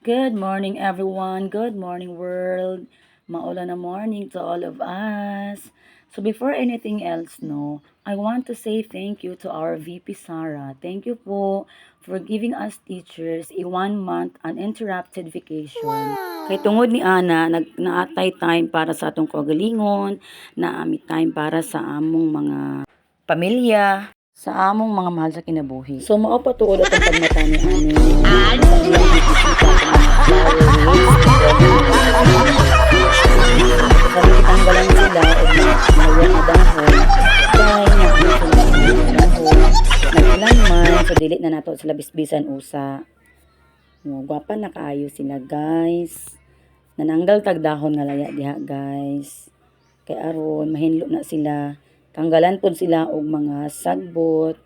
Good morning, everyone. Good morning, world. Maulan na morning to all of us. So before anything else, no, I want to say thank you to our VP Sarah. Thank you po for giving us teachers a 1 month uninterrupted vacation. Kay tungod ni Ana, naatay time para sa atong kagalingon, naami time para sa among mga pamilya, sa among mga mahal sa kinabuhi. So mao pa tuod atong pagmata ni ani. Tanggalan sila o mawag na dahon. Kaya nag-ilang man, so dili na nato sila bisbisan usa. Gwapa na kaayo sila guys. Nananggal tag dahon nga laya diha guys. Kay aron mahinlo na sila. Tanggalan pod sila og mga sagbot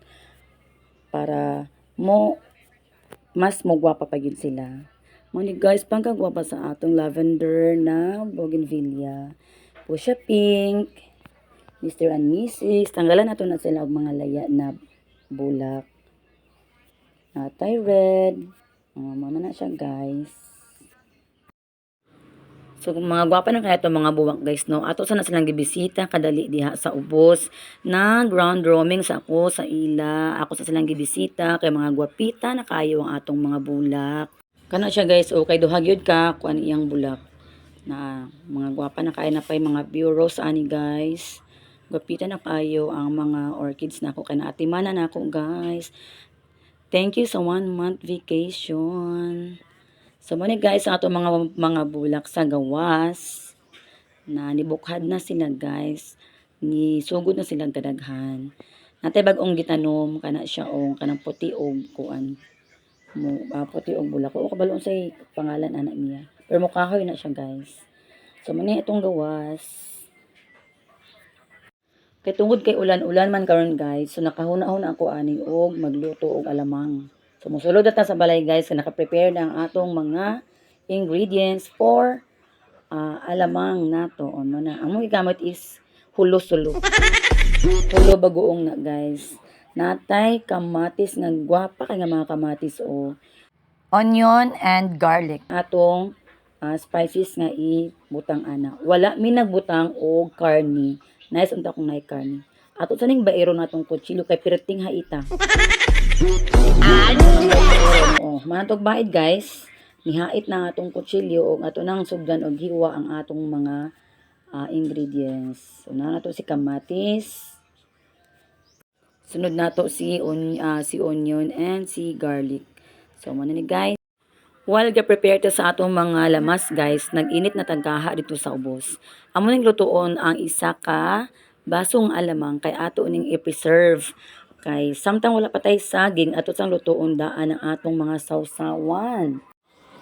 para mas gwapa pa gyud sila. Muni guys, pangkagwapa sa atong lavender na bougainvillea. Pusha pink, Mr. and Mrs. Tanggalan nato na sila og mga laya na bulak. Natay red. Muna na siya guys. So mga gwapa na kaya itong mga buwak guys no. Ato sana silang gibisita kadali diha sa ubos. Na ground roaming sa ako sa ila. Ako sa silang gibisita kay mga gwapita na kayo ang atong mga bulak. Kana siya guys, okay duha gyud ka kuan iyang bulak. Na mga gwapa na kaya na pay mga bureaus ani guys. Gwapita na kayo ang mga orchids na ako kay naatimanan na ako guys. Thank you sa 1 month vacation. So muna guys, ang atong mga bulak sa gawas na nibukhad na sila guys. Ni sugod na silang kadaghan. Natay bag-ong gitanom kana siya og kanang puti og kuan puti og bulak. O kabalon say pangalan anak niya. Pero mukahoy na siya guys. So muna itong gawas. Kay tungod kay ulan-ulan man karon guys. So nakahuna-huna ako ani og magluto og alamang. So mosulod ta sa balay guys. Naka-prepare na ang atong mga ingredients for alamang nato. Ano na. Ang gamit is hulo-sulo. Hulo bagoong na guys. Natay kamatis nga gwapa kay nga mga kamatis o onion and garlic. Atong spices nga ibutang ana. Wala mi nagbutang og karni. Nice unta kong nay karni. Ato sa ning baero natong kutsilo kay pirating haita. Manatog baid guys. Nihait na atong kutsilyo og ato nang sugdan og hiwa ang atong mga ingredients. So na nato si kamatis. Sunod nato si onion and si garlic. So muna ni guys. While ga-prepare ta sa atong mga lamas guys, nag-init na tagkaha dito sa ubos. Amo ning lutuon ang isa ka basong alamang kay ato ning i-preserve. Kay samtang wala patay saging ato sang lutuon daan ang atong mga sawsawan.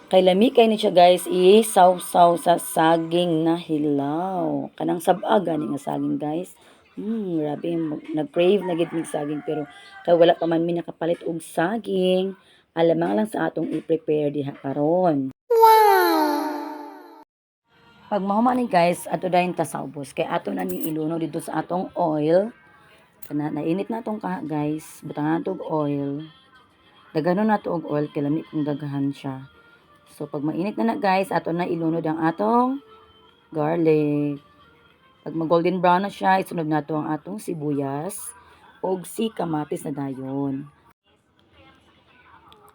Kay lami kay ni siya guys i-sawsaw sa saging na hilaw. Kanang sab-a gani nga saging guys. Grabe nag-crave na gid mig saging pero kay wala pa man mi nakapalit og saging. Alamang lang sa atong i-prepare diha karon. Pag mahuma ni guys, ato dayon ta sa ubos kay ato na ni iluno dito sa atong oil. Kana nainit na atong kaha guys, butangan nato og oil. Daghanon nato og oil kay lami kung daghan siya. So pag mainit na guys, ato na ilunod ang atong garlic. Pag mag-golden brown na siya, isunod nato ang atong sibuyas og si kamatis na dayon.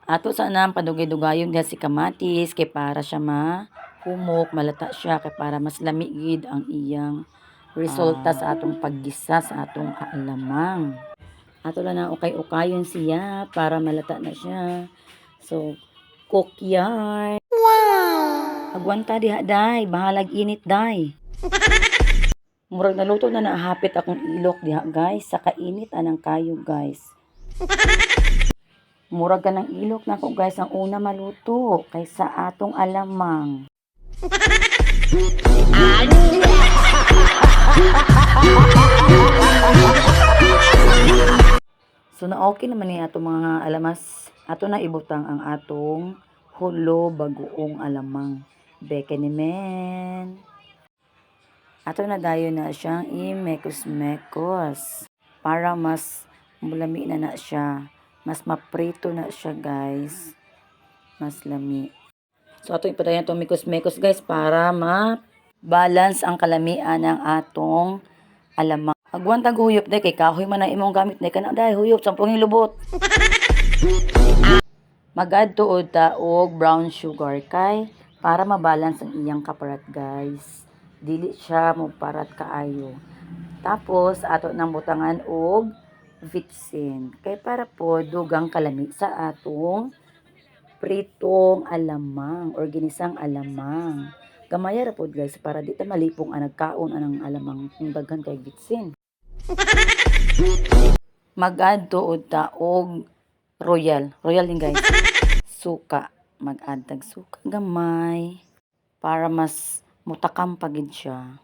Ato sa anam padugay-dugayon diha si kamatis kay para siya mahumok, malata siya kay para mas lamigid ang iyang resulta sa atong paggisa sa atong alamang. Ato lang na ukay-ukayon siya para malata na siya. So cook yarn. Wow! Agwanta diha day, bahalag init day. Murag naluto na nahapit akong ilok diha guys, sa kainit anang kayo guys. Murag ka ng ilok na ko guys ang una maluto kaysa atong alamang. So na okay naman ni atong mga alamas. Ato na ibutang ang atong hulo bagoong alamang. Beke ni men. Ato na dayon na siyang i-mekos-mekos para mas mulami na siya. Mas maprito na siya guys. Mas lami. So ato ipadayon itong mikos-mikos guys para ma-balance ang kalamian ng atong alamang. Agwan tag huyop day kay kahoy man ang imong gamit day kana day huyop sampung lubot. Mag-add tuod ta og brown sugar kay para mabalance ang iyang kaparat guys. Dili siya mo parat kaayo. Tapos ato nang butangan og vitsin kay para po dugang kalami sa atong pritong alamang or ginisang alamang. Gamaya ra pod guys para di ta malipong ang nagkaon anang alamang kung daghan kay vitsin. Mag-add tuod ta og royal din guys. Suka, mag-add tag suka gamay para mas mutakam pagid siya.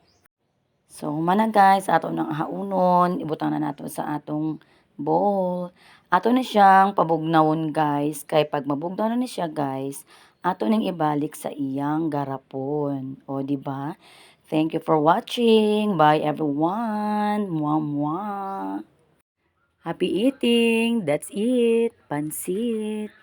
So humana guys, ato nang haunon, ibutang na nato sa atong bowl. Ato na siyang pabugnawon guys, kay pag mabugnaw na ni siya guys, ato ning ibalik sa iyang garapon. O di ba? Thank you for watching. Bye everyone. Mwah mwah. Happy eating. That's it. Pansit.